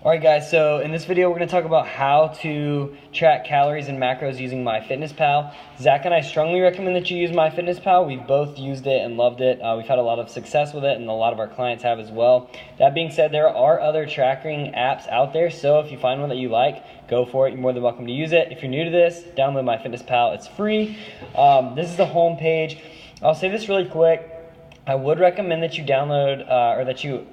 Alright guys, so in this video we're going to talk about how to track calories and macros using MyFitnessPal. Zach and I strongly recommend that you use MyFitnessPal. We've both used it and loved it. We've had a lot of success with it, and a lot of our clients have as well. That being said, there are other tracking apps out there, so if you find one that you like, go for it. You're more than welcome to use it. If you're new to this, download MyFitnessPal. It's free. This is the home page. I'll say this really quick. I would recommend that you download that you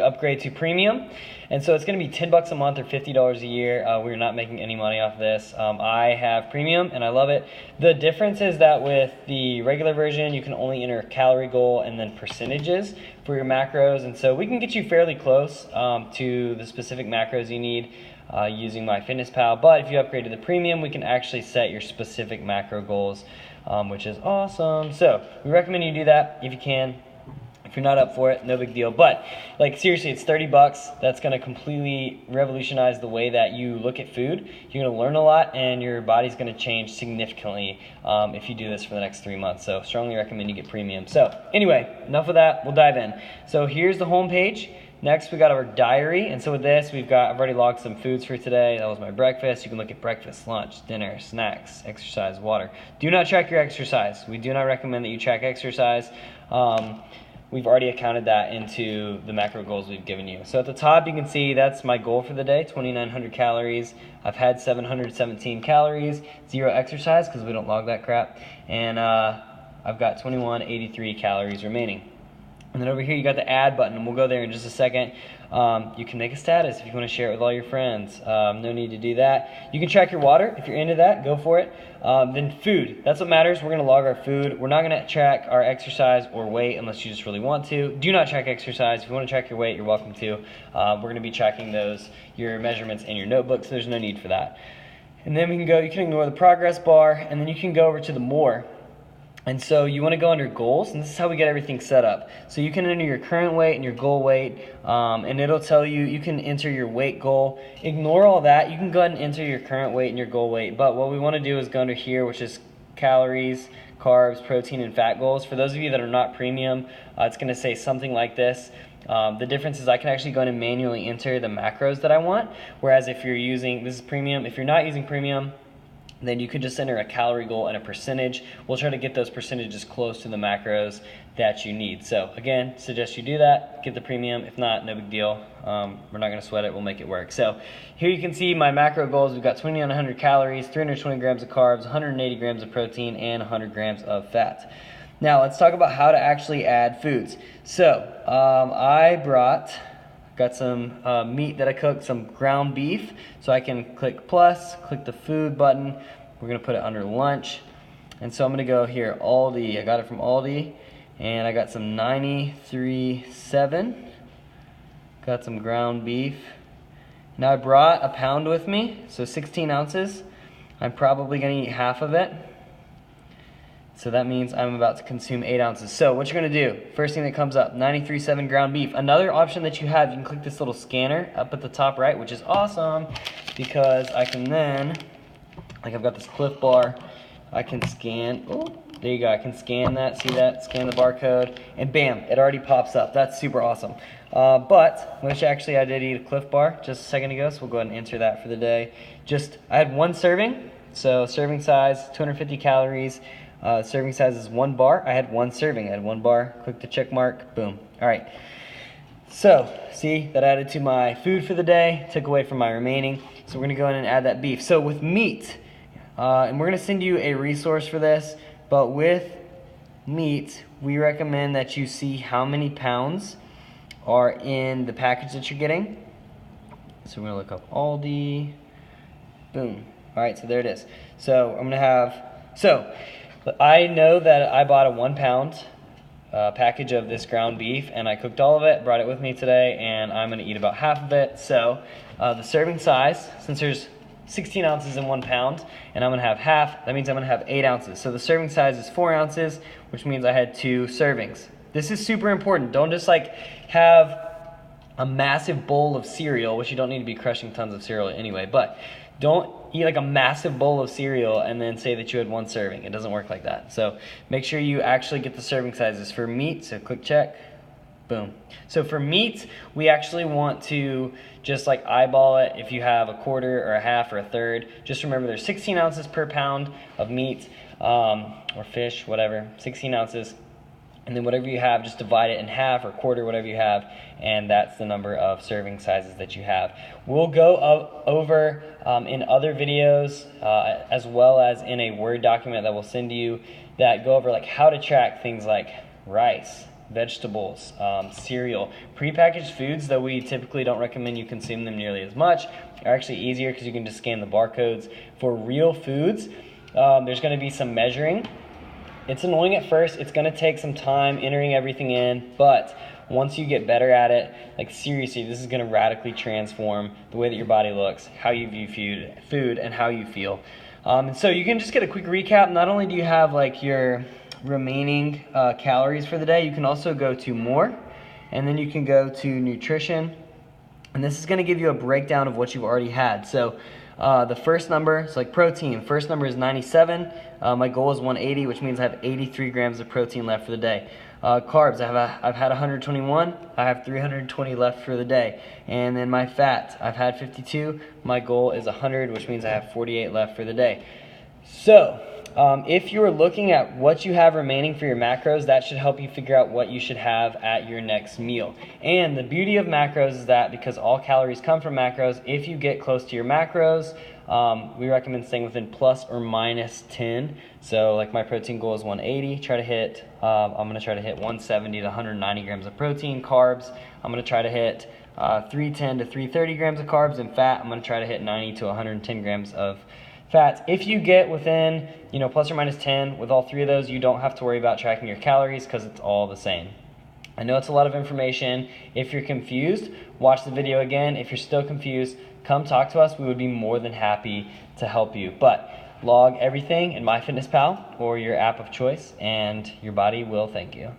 upgrade to premium. And so it's going to be $10 a month or $50 a year. We're not making any money off this. I have premium and I love it. The difference is that with the regular version, you can only enter a calorie goal and then percentages for your macros. And so we can get you fairly close to the specific macros you need using MyFitnessPal. But if you upgrade to the premium, we can actually set your specific macro goals, which is awesome. So we recommend you do that if you can. If you're not up for it, no big deal. But like seriously, it's $30. That's going to completely revolutionize the way that you look at food. You're going to learn a lot, and your body's going to change significantly if you do this for the next 3 months. So strongly recommend you get premium. So anyway, enough of that. We'll dive in. So here's the home page. Next, we got our diary, and so with this, I've already logged some foods for today. That was my breakfast. You can look at breakfast, lunch, dinner, snacks, exercise, water. Do not track your exercise. We do not recommend that you track exercise. We've already accounted that into the macro goals we've given you. So at the top, you can see that's my goal for the day, 2,900 calories. I've had 717 calories, 0 exercise because we don't log that crap, and I've got 2183 calories remaining. And then over here you got the add button, and we'll go there in just a second. You can make a status if you want to share it with all your friends. No need to do that. You can track your water if you're into that. Go for it. Then food. That's what matters. We're going to log our food. We're not going to track our exercise or weight unless you just really want to. Do not track exercise. If you want to track your weight, you're welcome to. We're going to be tracking your measurements in your notebook, so there's no need for that. And then you can ignore the progress bar, and then you can go over to the more. And so you want to go under goals, and this is how we get everything set up. So you can enter your current weight and your goal weight, and it'll tell you can enter your weight goal. Ignore all that. You can go ahead and enter your current weight and your goal weight. But what we want to do is go under here, which is calories, carbs, protein, and fat goals. For those of you that are not premium, it's going to say something like this. The difference is I can actually go in and manually enter the macros that I want, whereas if you're using, this is premium, if you're not using premium, then you can just enter a calorie goal and a percentage. We'll try to get those percentages close to the macros that you need. So again, suggest you do that, get the premium. If not, no big deal. We're not gonna sweat it, we'll make it work. So here you can see my macro goals. We've got 2,900 calories, 320 grams of carbs, 180 grams of protein, and 100 grams of fat. Now let's talk about how to actually add foods. So got some meat that I cooked, some ground beef. So I can click plus, click the food button. We're gonna put it under lunch. And so I'm gonna go here, Aldi. I got it from Aldi. And I got some 93.7. Got some ground beef. Now I brought a pound with me, so 16 ounces. I'm probably gonna eat half of it. So that means I'm about to consume 8 ounces. So what you're gonna do, first thing that comes up, 93.7 ground beef. Another option that you have, you can click this little scanner up at the top right, which is awesome because I can then, like I've got this Cliff Bar, I can scan, oh, there you go, I can scan that, see that, scan the barcode, and bam, it already pops up. That's super awesome. Which actually I did eat a Cliff Bar just a second ago, so we'll go ahead and enter that for the day. I had 1 serving, so serving size, 250 calories. Serving size is 1 bar. I had 1 serving. I had 1 bar. Click the check mark. Boom. All right. So, see, that added to my food for the day, took away from my remaining. So we're going to go in and add that beef. So with meat, and we're going to send you a resource for this, but with meat, we recommend that you see how many pounds are in the package that you're getting. So we're going to look up Aldi. Boom. All right, so there it is. So I'm going to have, I know that I bought a 1 pound package of this ground beef, and I cooked all of it, brought it with me today, and I'm going to eat about half of it. So the serving size, since there's 16 ounces in 1 pound, and I'm going to have half, that means I'm going to have 8 ounces. So the serving size is 4 ounces, which means I had 2 servings. This is super important. Don't just like have a massive bowl of cereal, which you don't need to be crushing tons of cereal anyway, but don't eat like a massive bowl of cereal and then say that you had 1 serving. It doesn't work like that. So make sure you actually get the serving sizes for meat. So click check. Boom. So for meat, we actually want to just like eyeball it. If you have a quarter or a half or a third, just remember there's 16 ounces per pound of meat or fish, whatever, 16 ounces. And then whatever you have, just divide it in half or quarter, whatever you have, and that's the number of serving sizes that you have. We'll go over in other videos as well as in a Word document that we'll send you that go over like how to track things like rice, vegetables, cereal. Prepackaged foods, though we typically don't recommend you consume them nearly as much, are actually easier because you can just scan the barcodes. For real foods, there's going to be some measuring. It's annoying at first. It's going to take some time entering everything in, but once you get better at it, like seriously, this is going to radically transform the way that your body looks, how you view food, and how you feel. And so you can just get a quick recap. Not only do you have like your remaining calories for the day, you can also go to more, and then you can go to nutrition, and this is going to give you a breakdown of what you've already had. So the first number, so like protein, first number is 97. My goal is 180, which means I have 83 grams of protein left for the day. Carbs, I've had 121. I have 320 left for the day. And then my fat, I've had 52. My goal is 100, which means I have 48 left for the day. So if you're looking at what you have remaining for your macros, that should help you figure out what you should have at your next meal. And the beauty of macros is that because all calories come from macros, if you get close to your macros, we recommend staying within plus or minus 10. So like my protein goal is 180. Try to hit, I'm going to try to hit 170 to 190 grams of protein. Carbs, I'm going to try to hit 310 to 330 grams of carbs. And fat, I'm going to try to hit 90 to 110 grams of fats. If you get within, plus or minus 10 with all three of those, you don't have to worry about tracking your calories because it's all the same. I know it's a lot of information. If you're confused, watch the video again. If you're still confused, come talk to us. We would be more than happy to help you. But log everything in MyFitnessPal or your app of choice, and your body will thank you.